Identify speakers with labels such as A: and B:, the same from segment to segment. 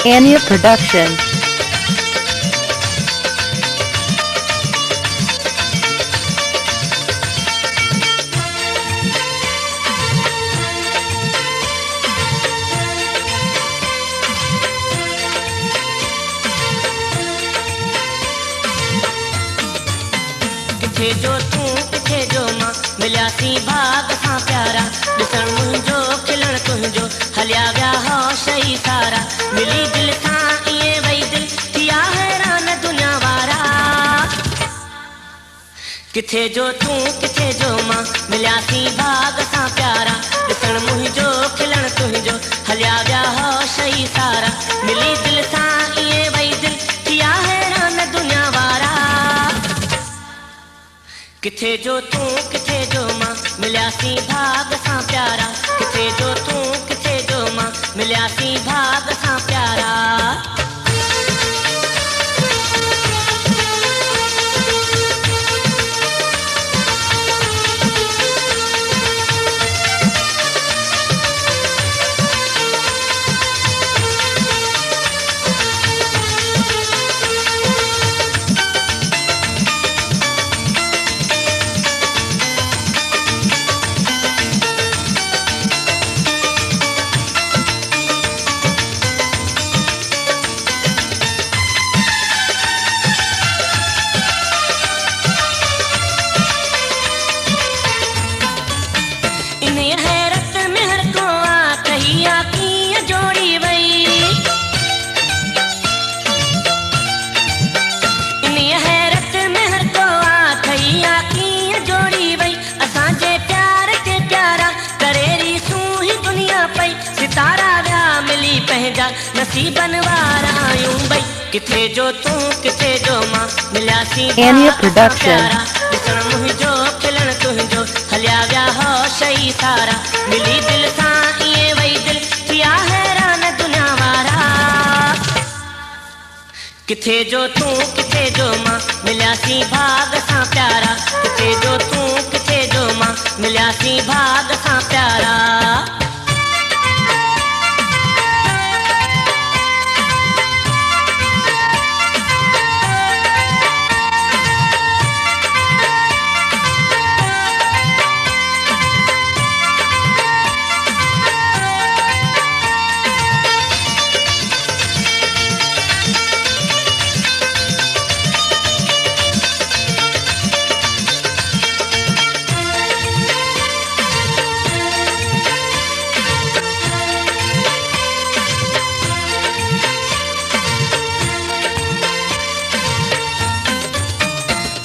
A: Anya Production.
B: किथे जो तू किथे जो मां मिलियासीं भाग सां प्यारा ॾिसण मुंहिंजो खिलण तुंहिंजो हलिया विया होश ई सारा मिली दिलि सां ईअं वई दिलि थिया हैरान दुनिया वारा किथे जो तू किथे जो मां मिलियासीं भाग सां प्यारा ॾिसण मुंहिंजो खिलण तुंहिंजो हलिया विया होश ई सारा मिली दिलि सां ईअं वई दिलि थिया हैरान दुनिया वारा किथे जो तू किथे जो मां मिलियासीं भाग सां प्यारा किथे जो तू किथे जो मां मिलियासीं भाग सां प्यारा नसीबन वारा आयूं भई किथे जो तू किथे जो मां मिलियासीं
A: Anya Production.
B: ॾिसण मुंहिंजो खिलण तुंहिंजो हलिया विया होश ई सारा मिली दिलि सां ईअं वई दिलि थिया हैरान दुनिया वारा किथे जो तू किथे जो मां मिलियासीं भाग सां प्यारा किथे जो तू किथे जो मां मिलियासीं भाग सां प्यारा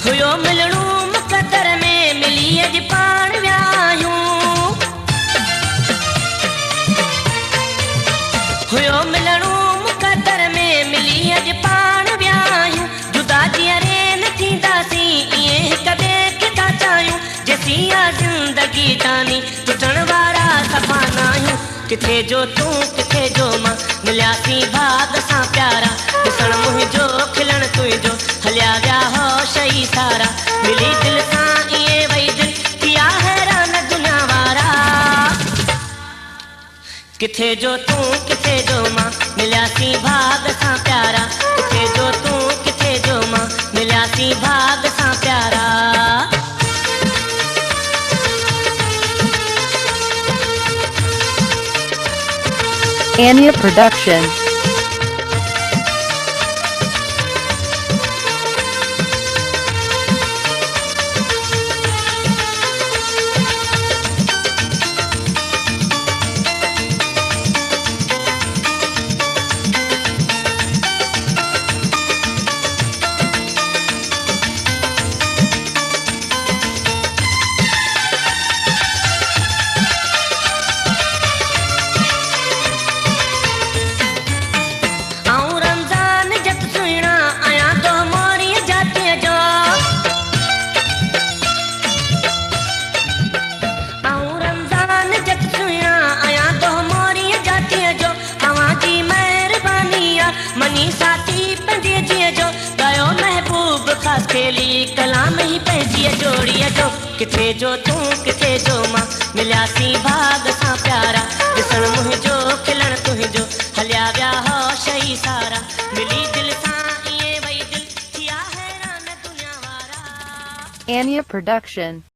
B: हुयो मिलणू मुक़दर में मिली अॼु पाण विया आहियूं हुयो मिलणू मुक़दर में मिली अॼु पाण विया आहियूं जुदा जीअं न थींदासीं ईअं हिक ॿिए खे था चाहियूं जेसीं आहे ज़िंदगी जानी टुटण वारा सफ़ाना आहियूं किथे जो तू किथे जो मां मिलियासीं भाग सां प्यारा ॾिसण मुंहिंजो खिलण तुंहिंजो हलिया विया होश ई सारा मिली दिलि सां ईअं वई दिलि थिया हैरान दुनिया वारा किथे जो तू किथे जो मां मिलियासीं भाग सां प्यारा किथे जो तू किथे जो मां मिलियासीं भाग सां प्यारा
A: Anya Production. मनी साथी पंजे जिए जो गयो महबूब खास खेली कलाम ही पंहिंजी जोड़ीअ जो किथे जो तू किथे जो मां मिलियासीं भाग सां प्यारा ॾिसण मुंहिंजो खिलण तुंहिंजो हलिया विया होश ई
C: Anya Production.